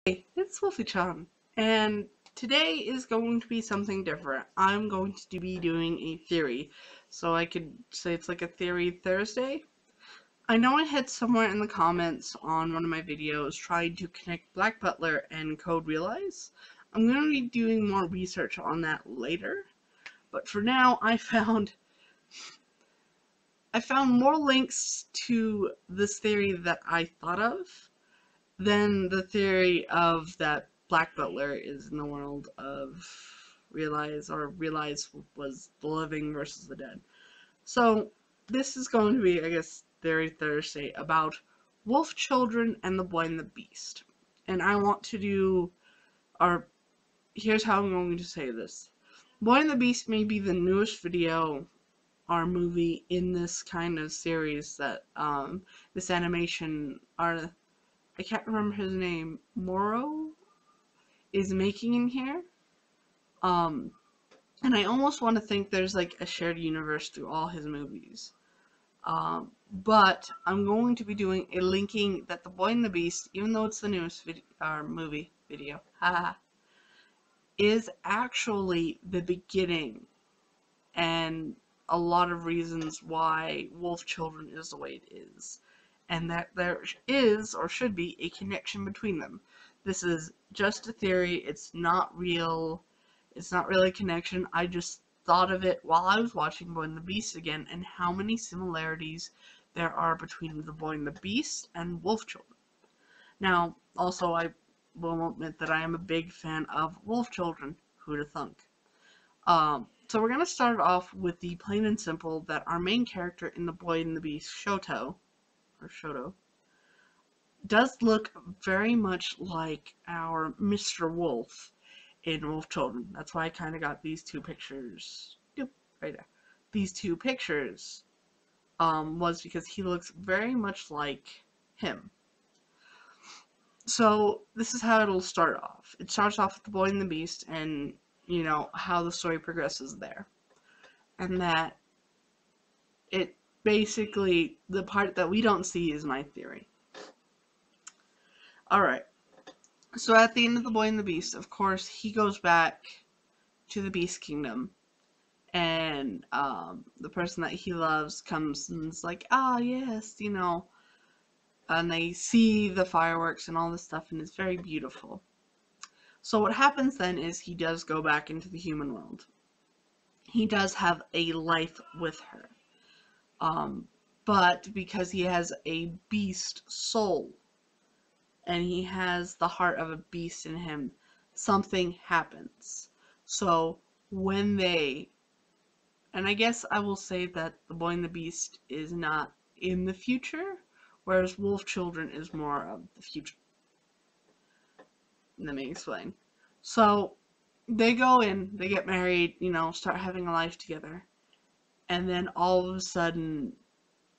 Hey, it's Wolfy-Chan, and today is going to be something different. I'm going to be doing a theory, so I could say it's like a theory Thursday. I know I had somewhere in the comments on one of my videos trying to connect Black Butler and Code Realize. I'm going to be doing more research on that later, but for now I found more links to this theory that I thought of than the theory of that Black Butler is in the world of Realize was the living versus the dead. So this is going to be, I guess, Theory Thursday about Wolf Children and the Boy and the Beast. And I want to do our here's how I'm going to say this. Boy and the Beast may be the newest video or movie in this kind of series that this animation are I can't remember his name, Moro, is making in here. Um, and I almost want to think there's like a shared universe through all his movies. But I'm going to be doing a linking that The Boy and the Beast, even though it's the newest movie video, haha, is actually the beginning and a lot of reasons why Wolf Children is the way it is. And that there is, or should be, a connection between them. This is just a theory, it's not real, it's not really a connection. I just thought of it while I was watching Boy and the Beast again, and how many similarities there are between The Boy and the Beast and Wolf Children. Now, also, I will admit that I am a big fan of Wolf Children. Who'da thunk? So we're going to start off with the plain and simple that our main character in The Boy and the Beast, Shoto, does look very much like our Mr. Wolf in Wolf Children. That's why I kind of got these two pictures. Yep, right there. These two pictures was because he looks very much like him. So this is how it'll start off. It starts off with The Boy and the Beast and, you know, how the story progresses there. And that it basically, the part that we don't see is my theory. Alright, so at the end of The Boy and the Beast, of course, he goes back to the Beast Kingdom, and the person that he loves comes and is like, ah, yes, you know, and they see the fireworks and all this stuff, and it's very beautiful. So what happens then is he does go back into the human world. He does have a life with her. But because he has a beast soul, and he has the heart of a beast in him, something happens. So when they, and I guess I will say that The Boy and the Beast is not in the future, whereas Wolf Children is more of the future. Let me explain. So they go in, they get married, you know, start having a life together, and then all of a sudden,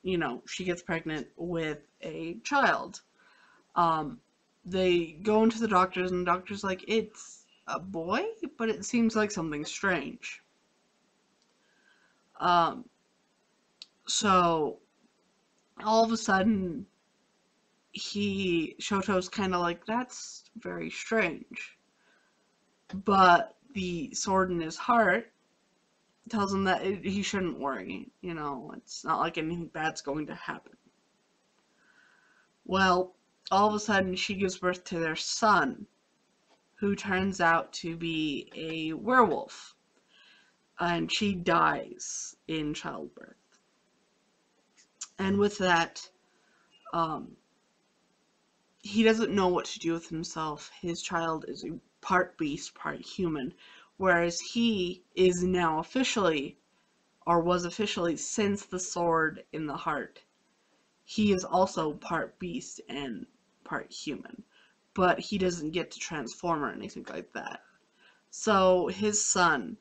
you know, she gets pregnant with a child. They go into the doctors, and the doctor's like, it's a boy, but it seems like something strange. Um, so all of a sudden, Shoto's kind of like, that's very strange. But the sword in his heart tells him that he shouldn't worry. You know, it's not like anything bad's going to happen. Well, all of a sudden, she gives birth to their son, who turns out to be a werewolf. And she dies in childbirth. And with that, he doesn't know what to do with himself. His child is a part beast, part human, whereas he is now officially, or was officially since the sword in the heart, he is also part beast and part human, but he doesn't get to transform or anything like that. So his son,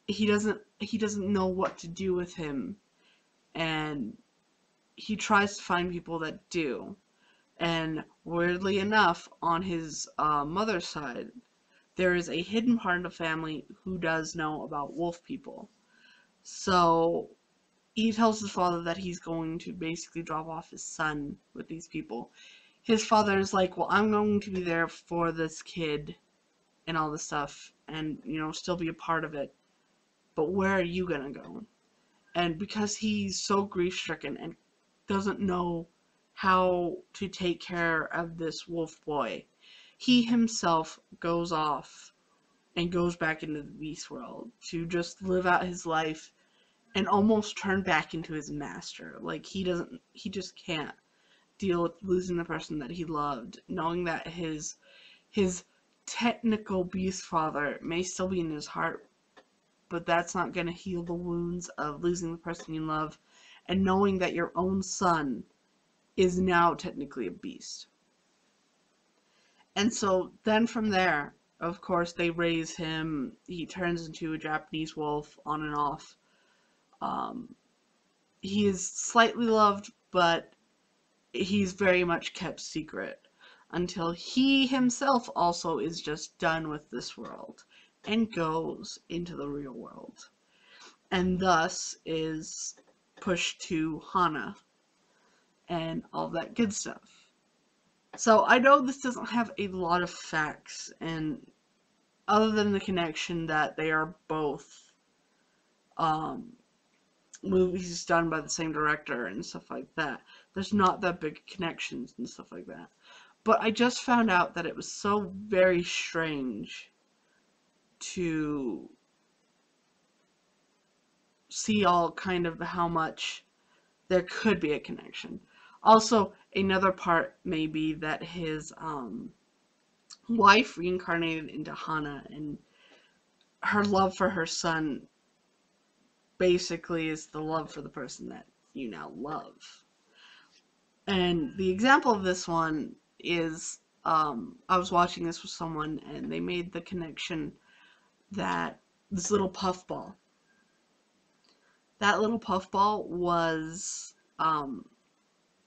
he doesn't know what to do with him, and he tries to find people that do. And weirdly enough, on his mother's side, there is a hidden part of the family who does know about wolf people. So he tells his father that he's going to basically drop off his son with these people. his father is like, well, I'm going to be there for this kid and all this stuff and, still be a part of it. But where are you going to go? And because he's so grief stricken and doesn't know how to take care of this wolf boy, he himself goes off and goes back into the beast world to just live out his life and almost turn back into his master. Like, he just can't deal with losing the person that he loved, knowing that his technical beast father may still be in his heart, but that's not going to heal the wounds of losing the person you love, and knowing that your own son is now technically a beast. And so then from there, of course, they raise him. He turns into a Japanese wolf on and off. Um, he is slightly loved, but he's very much kept secret until he himself also is just done with this world and goes into the real world, and thus is pushed to Hana and all that good stuff. So I know this doesn't have a lot of facts, and other than the connection that they are both um, movies done by the same director and stuff like that, there's not that big connections and stuff like that. But I just found out that it was so very strange to see all kind of how much there could be a connection. Also, another part may be that his wife reincarnated into Hana, and her love for her son basically is the love for the person that you now love. And the example of this one is, I was watching this with someone, and they made the connection that this little puffball, was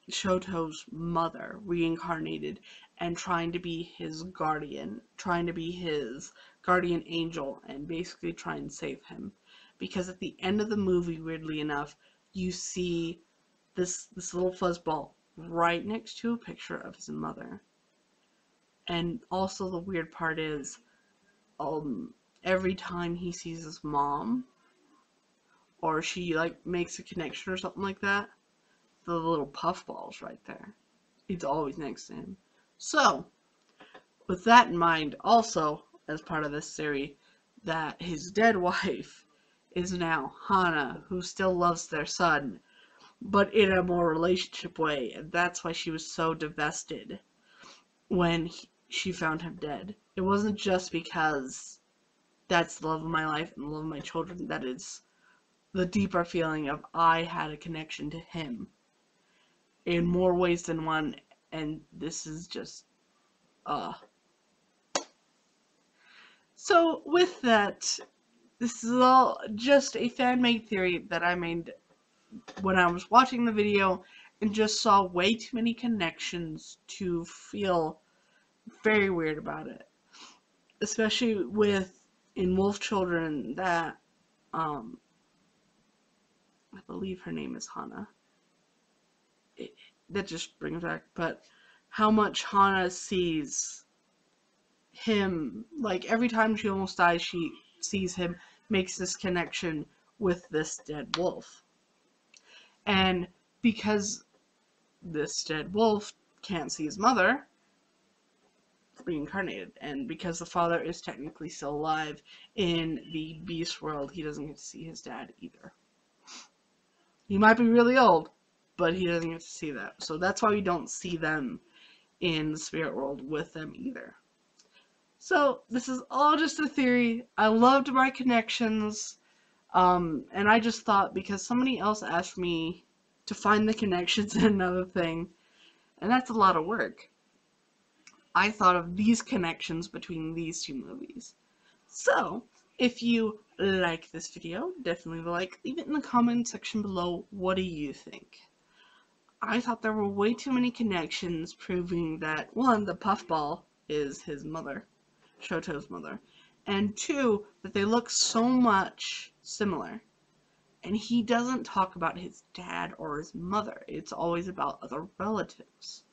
Shoto's mother reincarnated and trying to be his guardian, trying to be his guardian angel, and basically try and save him. Because at the end of the movie, weirdly enough, you see this little fuzzball right next to a picture of his mother. And also the weird part is, every time he sees his mom, or she like makes a connection or something like that, the little puffball's right there. It's always next to him. So, with that in mind, also, as part of this theory, that his dead wife is now Hana, who still loves their son, but in a more relationship way, and that's why she was so divested when she found him dead. It wasn't just because that's the love of my life and the love of my children. That is the deeper feeling of I had a connection to him in more ways than one, and this is just, So, with that, this is all just a fan-made theory that I made when I was watching the video and just saw way too many connections to feel very weird about it. Especially with, in Wolf Children, that, I believe her name is Hana. That just brings back, but how much Hana sees him, like every time she almost dies, she sees him, makes this connection with this dead wolf. And because this dead wolf can't see his mother, reincarnated, and because the father is technically still alive in the beast world, he doesn't get to see his dad either. He might be really old, but he doesn't get to see that. So that's why we don't see them in the spirit world with them either. So this is all just a theory. I loved my connections, and I just thought, because somebody else asked me to find the connections in another thing, and that's a lot of work, I thought of these connections between these two movies. So, if you like this video, definitely like, leave it in the comment section below. What do you think? I thought there were way too many connections proving that, one, the puffball is his mother, Shoto's mother, and two, that they look so much similar. And he doesn't talk about his dad or his mother. It's always about other relatives.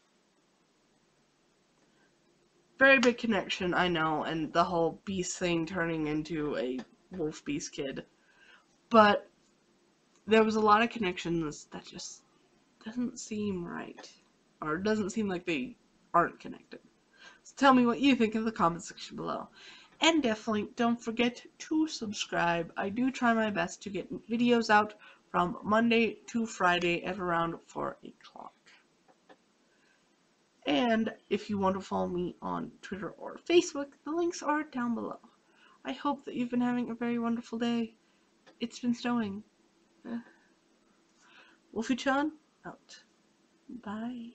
Very big connection, I know, and the whole beast thing turning into a wolf beast kid. But there was a lot of connections that just doesn't seem right. Or doesn't seem like they aren't connected. So tell me what you think in the comment section below. And definitely don't forget to subscribe. I do try my best to get videos out from Monday to Friday at around 4 o'clock. And if you want to follow me on Twitter or Facebook, the links are down below. I hope that you've been having a very wonderful day. It's been snowing. Wolfy-Chan, out. Bye.